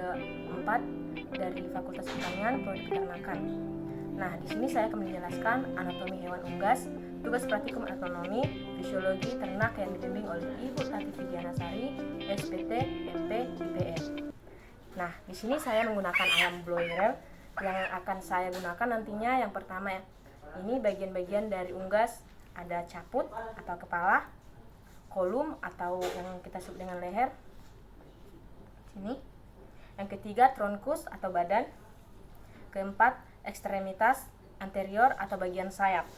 ke-4 dari Fakultas Pertanian Prodi Peternakan. Nah, di sini saya akan menjelaskan anatomi hewan unggas, tugas praktikum agronomi, fisiologi ternak yang dibimbing oleh Ibu Tati Fidianasari, SPT, MP, IPN. Nah, di sini saya menggunakan ayam broiler yang akan saya gunakan nantinya. Yang pertama, ini bagian-bagian dari unggas, ada caput atau kepala, kolum atau yang kita sebut dengan leher. Sini. Yang ketiga, trunkus atau badan. Keempat, ekstremitas anterior atau bagian sayap.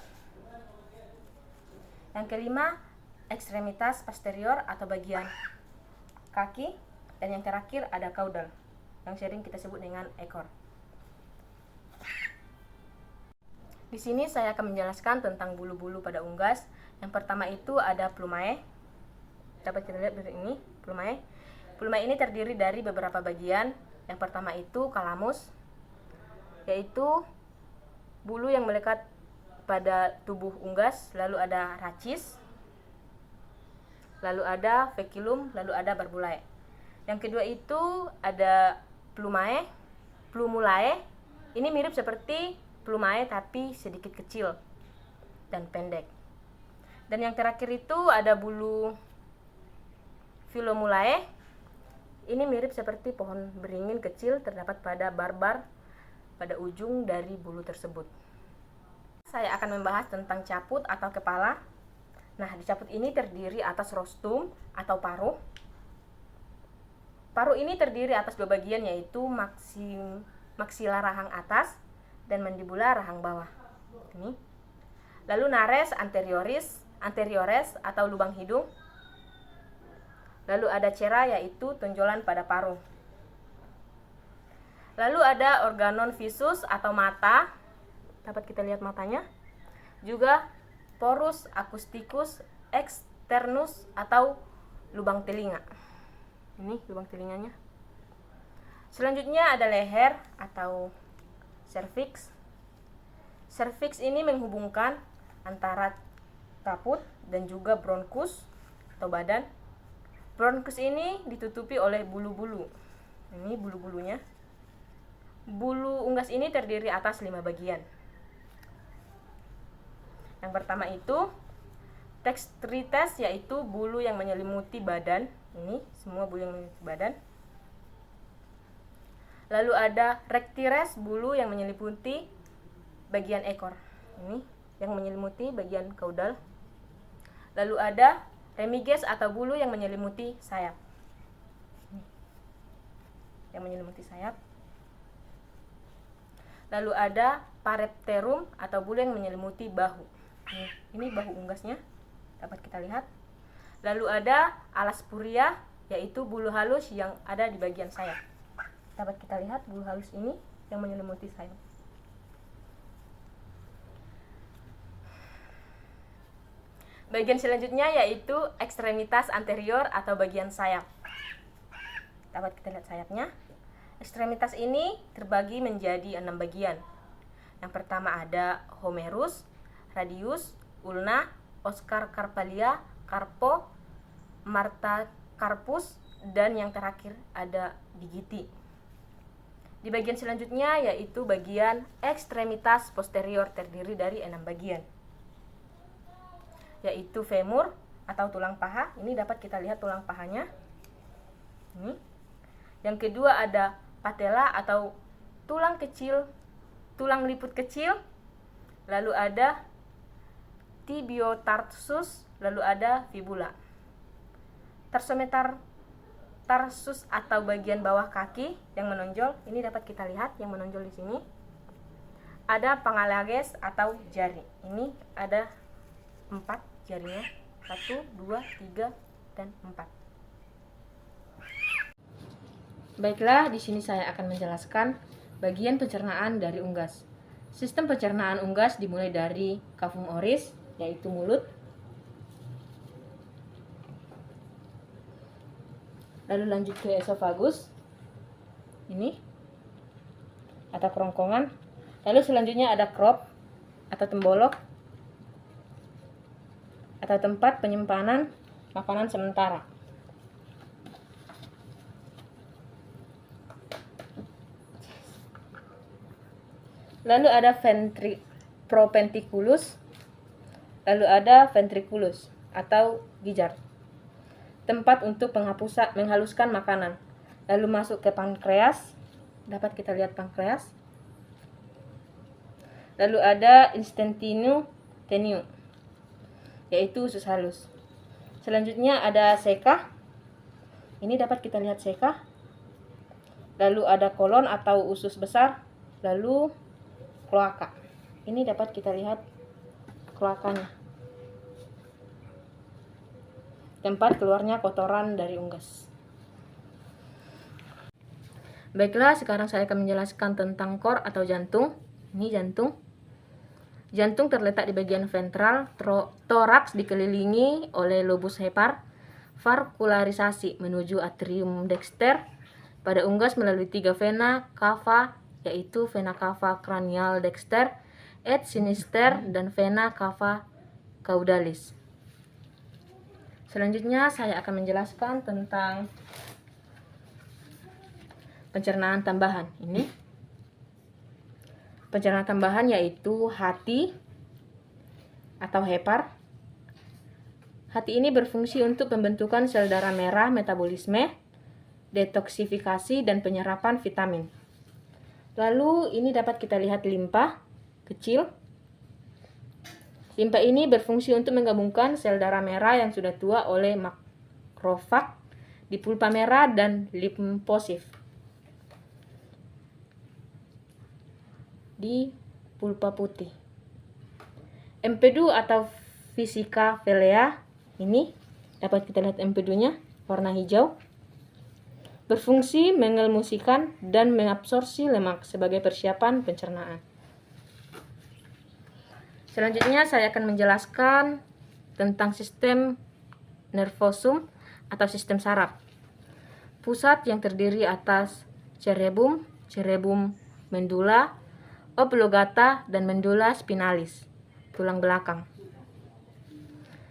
Yang kelima, ekstremitas posterior atau bagian kaki. Dan yang terakhir ada caudal, yang sering kita sebut dengan ekor. Di sini saya akan menjelaskan tentang bulu-bulu pada unggas. Yang pertama itu ada plumae. Dapat kita lihat dari ini, plumae. Plumae ini terdiri dari beberapa bagian. Yang pertama itu calamus, yaitu bulu yang melekat pada tubuh unggas. Lalu ada rachis, lalu ada feculum, lalu ada barbulae. Yang kedua itu ada plumulae. Ini mirip seperti plumae tapi sedikit kecil dan pendek. Dan yang terakhir itu ada bulu phylomulae. Ini mirip seperti pohon beringin kecil, terdapat pada barbar pada ujung dari bulu tersebut. Saya akan membahas tentang caput atau kepala. Nah, di caput ini terdiri atas rostrum atau paruh. Paruh ini terdiri atas dua bagian, yaitu maksila rahang atas dan mandibula rahang bawah. Ini. Lalu nares anteriores atau lubang hidung. Lalu ada cera, yaitu tonjolan pada paruh. Lalu ada organon visus atau mata. Dapat kita lihat matanya. Juga porus acousticus externus atau lubang telinga. Ini lubang telinganya. Selanjutnya ada leher atau cervix. Cervix ini menghubungkan antara caput dan juga bronchus atau badan. Bronchus ini ditutupi oleh bulu-bulu. Ini bulu-bulunya. Bulu unggas ini terdiri atas 5 bagian. Yang pertama itu textrites, yaitu bulu yang menyelimuti badan. Ini semua bulu yang menyelimuti badan. Lalu ada rectires, bulu yang menyelimuti bagian ekor. Ini yang menyelimuti bagian caudal. Lalu ada remiges atau bulu yang menyelimuti sayap. Yang menyelimuti sayap. Lalu ada parepterum atau bulu yang menyelimuti bahu. Ini bahu unggasnya, dapat kita lihat. Lalu ada alaspuria, yaitu bulu halus yang ada di bagian sayap. Dapat kita lihat bulu halus ini yang menyelimuti sayap. Bagian selanjutnya yaitu ekstremitas anterior atau bagian sayap. Dapat kita lihat sayapnya. Ekstremitas ini terbagi menjadi 6 bagian. Yang pertama ada homerus, radius, ulna, oscar carpalia, carpo, marta carpus, dan yang terakhir ada digiti. Di bagian selanjutnya yaitu bagian ekstremitas posterior, terdiri dari 6 bagian, yaitu femur atau tulang paha. Ini dapat kita lihat tulang pahanya. Ini. Yang kedua ada patella atau tulang kecil, tulang liput kecil. Lalu ada tibiotarsus, lalu ada fibula. Tarsus atau bagian bawah kaki yang menonjol, ini dapat kita lihat yang menonjol di sini. Ada pangalages atau jari. Ini ada 4 jarinya, 1, 2, 3, dan 4. Baiklah, di sini saya akan menjelaskan bagian pencernaan dari unggas. Sistem pencernaan unggas dimulai dari cavum oris, yaitu mulut. Lalu lanjut ke esofagus. Ini atau kerongkongan. Lalu selanjutnya ada crop atau tembolok atau tempat penyimpanan makanan sementara. Lalu ada propendiculus, lalu ada ventriculus atau gijar, tempat untuk menghaluskan makanan. Lalu masuk ke pankreas, dapat kita lihat pankreas. Lalu ada intestinum tenue, yaitu usus halus. Selanjutnya ada seka, ini dapat kita lihat seka. Lalu ada kolon atau usus besar, lalu kloaka. Ini dapat kita lihat kloakanya, tempat keluarnya kotoran dari unggas. Baiklah, sekarang saya akan menjelaskan tentang kor atau jantung. Ini jantung. Jantung terletak di bagian ventral, toraks dikelilingi oleh lobus hepar, varkularisasi menuju atrium dexter, pada unggas melalui 3 vena cava, yaitu vena cava cranial dexter, et sinister, dan vena cava caudalis. Selanjutnya saya akan menjelaskan tentang pencernaan tambahan. Ini pencernaan tambahan yaitu hati atau hepar. Hati ini berfungsi untuk pembentukan sel darah merah, metabolisme, detoksifikasi, dan penyerapan vitamin. Lalu ini dapat kita lihat limpa kecil. Limpa ini berfungsi untuk menggabungkan sel darah merah yang sudah tua oleh makrofag di pulpa merah dan limfosit di pulpa putih. Empedu atau vesica velea, ini dapat kita lihat empedunya warna hijau, berfungsi mengemulsikan dan mengabsorpsi lemak sebagai persiapan pencernaan. Selanjutnya saya akan menjelaskan tentang sistem nervosum atau sistem saraf. Pusat yang terdiri atas cerebrum, cerebrum medulla oblongata, dan medulla spinalis, tulang belakang.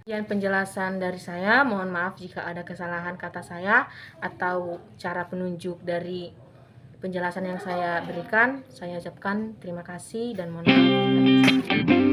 Sekian penjelasan dari saya. Mohon maaf jika ada kesalahan kata saya atau cara penunjuk dari penjelasan yang saya berikan. Saya ucapkan terima kasih dan mohon maaf.